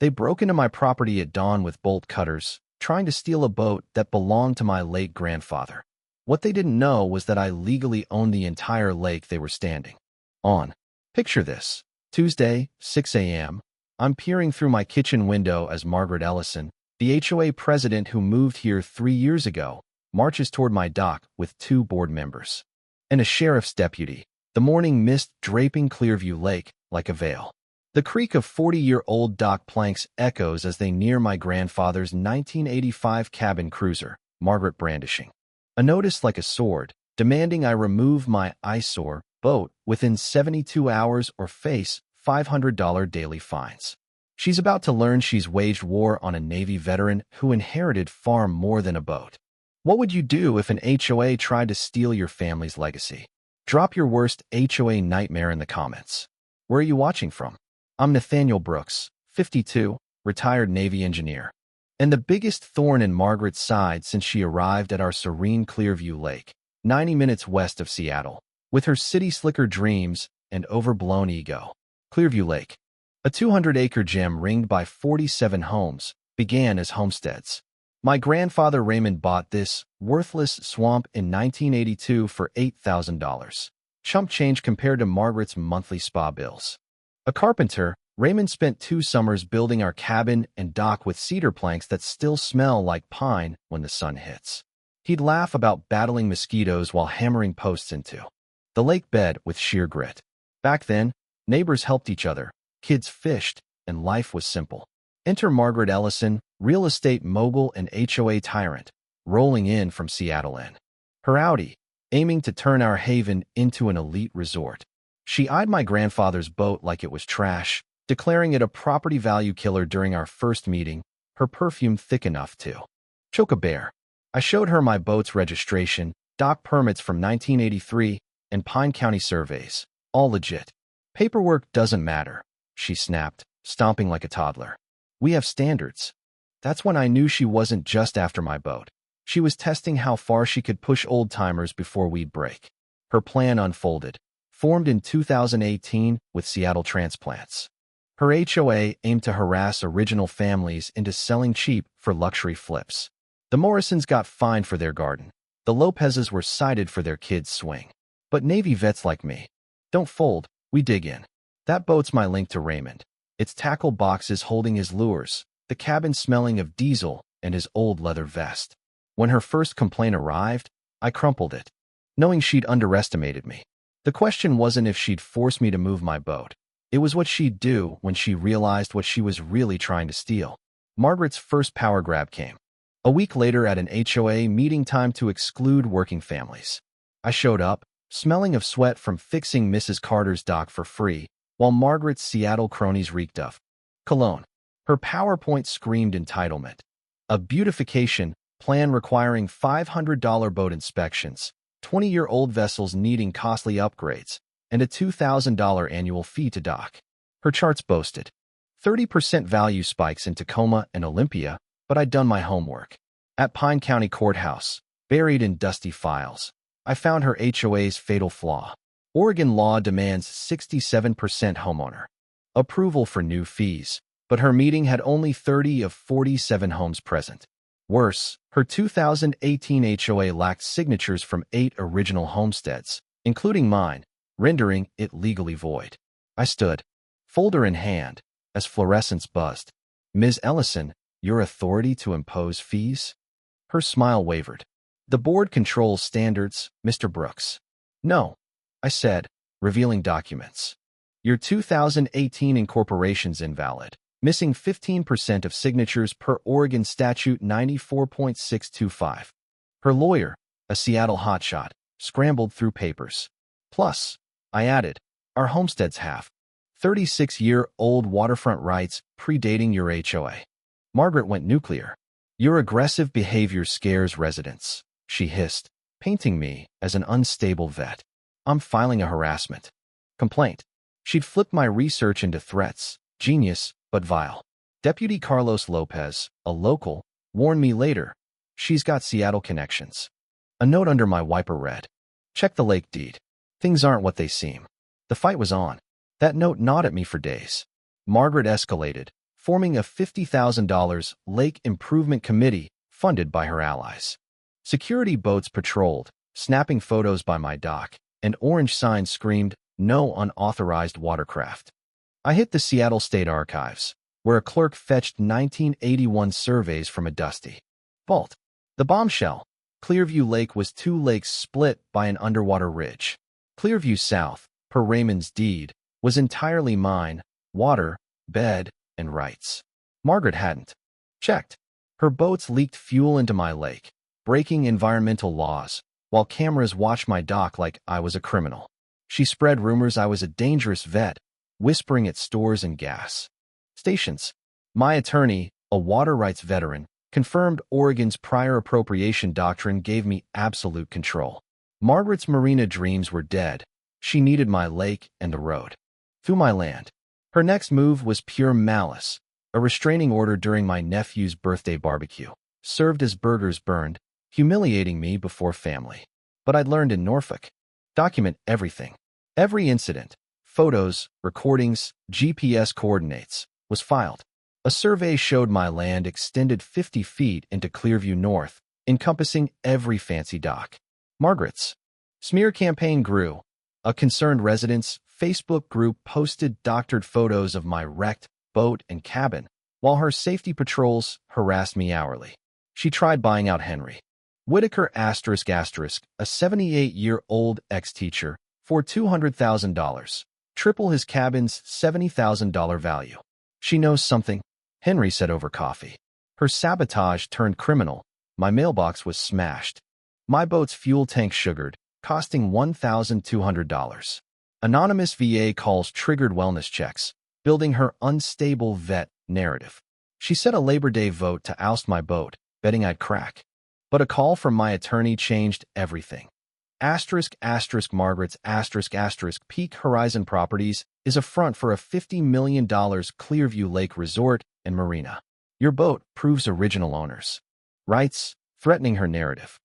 They broke into my property at dawn with bolt cutters, trying to steal a boat that belonged to my late grandfather. What they didn't know was that I legally owned the entire lake they were standing on. Picture this. Tuesday, 6 a.m. I'm peering through my kitchen window as Margaret Ellison, the HOA president who moved here 3 years ago, marches toward my dock with 2 board members and a sheriff's deputy, the morning mist draping Clearview Lake like a veil. The creak of 40-year-old dock planks echoes as they near my grandfather's 1985 cabin cruiser, Margaret brandishing a notice like a sword, demanding I remove my eyesore boat within 72 hours or face $500 daily fines. She's about to learn she's waged war on a Navy veteran who inherited far more than a boat. What would you do if an HOA tried to steal your family's legacy? Drop your worst HOA nightmare in the comments. Where are you watching from? I'm Nathaniel Brooks, 52, retired Navy engineer, and the biggest thorn in Margaret's side since she arrived at our serene Clearview Lake, 90 minutes west of Seattle, with her city slicker dreams and overblown ego. Clearview Lake, a 200-acre gem ringed by 47 homes, began as homesteads. My grandfather Raymond bought this worthless swamp in 1982 for $8,000. Chump change compared to Margaret's monthly spa bills. A carpenter, Raymond spent 2 summers building our cabin and dock with cedar planks that still smell like pine when the sun hits. He'd laugh about battling mosquitoes while hammering posts into the lake bed with sheer grit. Back then, neighbors helped each other, kids fished, and life was simple. Enter Margaret Ellison, real estate mogul and HOA tyrant, rolling in from Seattle in her Audi, aiming to turn our haven into an elite resort. She eyed my grandfather's boat like it was trash, declaring it a property value killer during our first meeting, her perfume thick enough to choke a bear. I showed her my boat's registration, dock permits from 1983, and Pine County surveys, all legit. Paperwork doesn't matter, she snapped, stomping like a toddler. We have standards. That's when I knew she wasn't just after my boat. She was testing how far she could push old-timers before we'd break. Her plan unfolded, formed in 2018 with Seattle Transplants. Her HOA aimed to harass original families into selling cheap for luxury flips. The Morrisons got fined for their garden. The Lopezes were cited for their kids' swing. But Navy vets like me don't fold, we dig in. That boat's my link to Raymond. Its tackle boxes holding his lures, the cabin smelling of diesel and his old leather vest. When her first complaint arrived, I crumpled it, knowing she'd underestimated me. The question wasn't if she'd force me to move my boat. It was what she'd do when she realized what she was really trying to steal. Margaret's first power grab came a week later at an HOA meeting time to exclude working families. I showed up, smelling of sweat from fixing Mrs. Carter's dock for free, while Margaret's Seattle cronies reeked of cologne. Her PowerPoint screamed entitlement. A beautification plan requiring $500 boat inspections, 20-year-old vessels needing costly upgrades, and a $2,000 annual fee to dock. Her charts boasted 30% value spikes in Tacoma and Olympia, but I'd done my homework. At Pine County Courthouse, buried in dusty files, I found her HOA's fatal flaw. Oregon law demands 67% homeowner approval for new fees, but her meeting had only 30 of 47 homes present. Worse, her 2018 HOA lacked signatures from 8 original homesteads, including mine, rendering it legally void. I stood, folder in hand, as fluorescence buzzed. Ms. Ellison, your authority to impose fees? Her smile wavered. The board controls standards, Mr. Brooks. No, I said, revealing documents. Your 2018 incorporation's invalid, missing 15% of signatures per Oregon Statute 94.625. Her lawyer, a Seattle hotshot, scrambled through papers. Plus, I added, our homesteads have 36-year-old waterfront rights predating your HOA. Margaret went nuclear. Your aggressive behavior scares residents, she hissed, painting me as an unstable vet. I'm filing a harassment complaint. She'd flipped my research into threats, genius, but vile. Deputy Carlos Lopez, a local, warned me later. She's got Seattle connections. A note under my wiper read, check the lake deed. Things aren't what they seem. The fight was on. That note gnawed at me for days. Margaret escalated, forming a $50,000 lake improvement committee funded by her allies. Security boats patrolled, snapping photos by my dock, and orange signs screamed, "No unauthorized watercraft." I hit the Seattle State Archives, where a clerk fetched 1981 surveys from a dusty vault. The bombshell: Clearview Lake was two lakes split by an underwater ridge. Clearview South, per Raymond's deed, was entirely mine, water, bed, and rights. Margaret hadn't checked. Her boats leaked fuel into my lake, breaking environmental laws, while cameras watched my dock like I was a criminal. She spread rumors I was a dangerous vet, whispering at stores and gas stations. My attorney, a water rights veteran, confirmed Oregon's prior appropriation doctrine gave me absolute control. Margaret's marina dreams were dead. She needed my lake and the road through my land. Her next move was pure malice, a restraining order during my nephew's birthday barbecue, served as burgers burned, humiliating me before family. But I'd learned in Norfolk: document everything. Every incident, photos, recordings, GPS coordinates, was filed. A survey showed my land extended 50 feet into Clearview North, encompassing every fancy dock. Margaret's smear campaign grew. A concerned residents' Facebook group posted doctored photos of my wrecked boat and cabin, while her safety patrols harassed me hourly. She tried buying out Henry Whitaker ***, a 78-year-old ex-teacher, for $200,000, triple his cabin's $70,000 value. She knows something, Henry said over coffee. Her sabotage turned criminal. My mailbox was smashed. My boat's fuel tank sugared, costing $1,200. Anonymous VA calls triggered wellness checks, building her unstable vet narrative. She set a Labor Day vote to oust my boat, betting I'd crack. But a call from my attorney changed everything. Margaret's Peak Horizon Properties is a front for a $50 million Clearview Lake Resort and Marina. Your boat proves original owners' rights, threatening her narrative.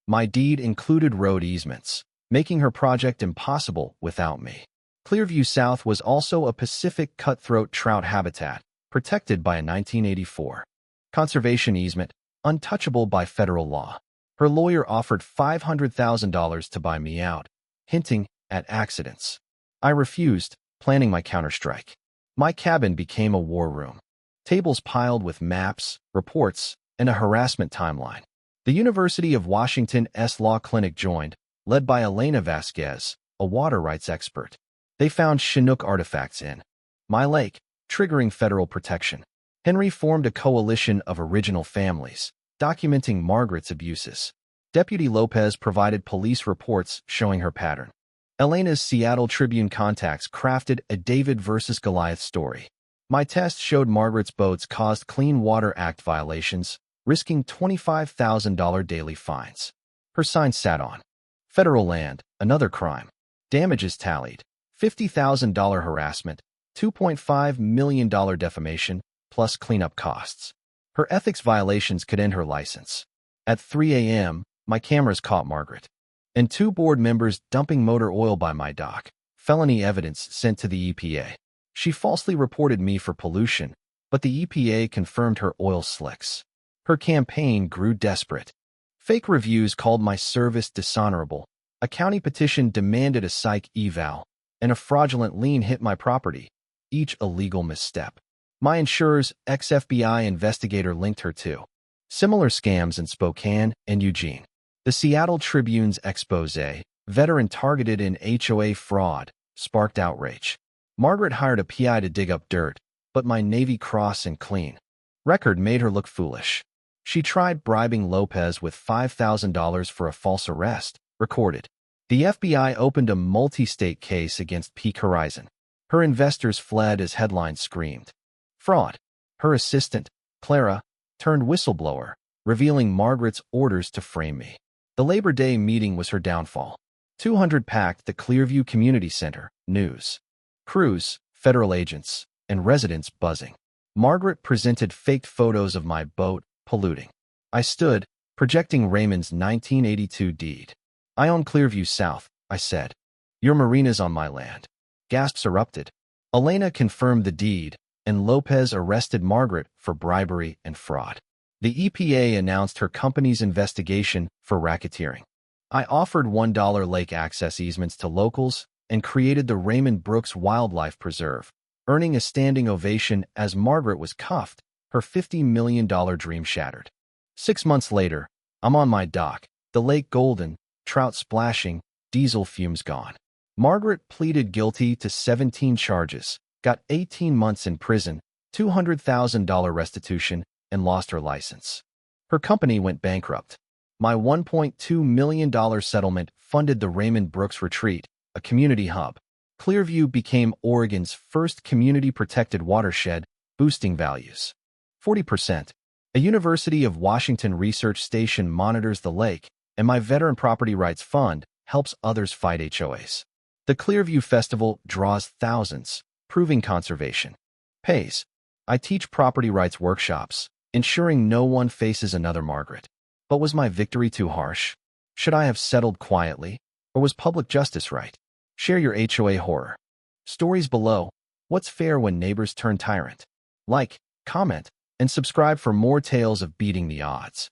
My deed included road easements, making her project impossible without me. Clearview South was also a Pacific cutthroat trout habitat, protected by a 1984 conservation easement, untouchable by federal law. Her lawyer offered $500,000 to buy me out, hinting at accidents. I refused, planning my counterstrike. My cabin became a war room. Tables piled with maps, reports, and a harassment timeline. The University of Washington's Law Clinic joined, led by Elena Vasquez, a water rights expert. They found Chinook artifacts in my lake, triggering federal protection. Henry formed a coalition of original families, documenting Margaret's abuses. Deputy Lopez provided police reports showing her pattern. Elena's Seattle Tribune contacts crafted a David versus Goliath story. My test showed Margaret's boats caused Clean Water Act violations, risking $25,000 daily fines. Her sign sat on federal land, another crime. Damages tallied: $50,000 harassment, $2.5 million defamation, plus cleanup costs. Her ethics violations could end her license. At 3 a.m., my cameras caught Margaret and two board members dumping motor oil by my dock, felony evidence sent to the EPA. She falsely reported me for pollution, but the EPA confirmed her oil slicks. Her campaign grew desperate. Fake reviews called my service dishonorable. A county petition demanded a psych eval, and a fraudulent lien hit my property, each a legal misstep. My insurer's ex-FBI investigator linked her to similar scams in Spokane and Eugene. The Seattle Tribune's expose, veteran targeted in HOA fraud, sparked outrage. Margaret hired a PI to dig up dirt, but my Navy Cross and clean record made her look foolish. She tried bribing Lopez with $5,000 for a false arrest, recorded. The FBI opened a multi-state case against Peak Horizon. Her investors fled as headlines screamed fraud. Her assistant, Clara, turned whistleblower, revealing Margaret's orders to frame me. The Labor Day meeting was her downfall. 200 packed the Clearview Community Center, news, crews, federal agents, and residents buzzing. Margaret presented faked photos of my boat polluting. I stood, projecting Raymond's 1982 deed. I own Clearview South, I said. Your marina's on my land. Gasps erupted. Elena confirmed the deed, and Lopez arrested Margaret for bribery and fraud. The EPA announced her company's investigation for racketeering. I offered $1 lake access easements to locals and created the Raymond Brooks Wildlife Preserve, earning a standing ovation as Margaret was cuffed, her $50 million dream shattered. 6 months later, I'm on my dock, the lake golden, trout splashing, diesel fumes gone. Margaret pleaded guilty to 17 charges, got 18 months in prison, $200,000 restitution, and lost her license. Her company went bankrupt. My $1.2 million settlement funded the Raymond Brooks Retreat, a community hub. Clearview became Oregon's first community-protected watershed, boosting values. 40%. A University of Washington research station monitors the lake, and my Veteran Property Rights Fund helps others fight HOAs. The Clearview Festival draws thousands, proving conservation. Pays. I teach property rights workshops, ensuring no one faces another Margaret. But was my victory too harsh? Should I have settled quietly? Or was public justice right? Share your HOA horror stories below. What's fair when neighbors turn tyrant? Like, comment, and subscribe for more tales of beating the odds.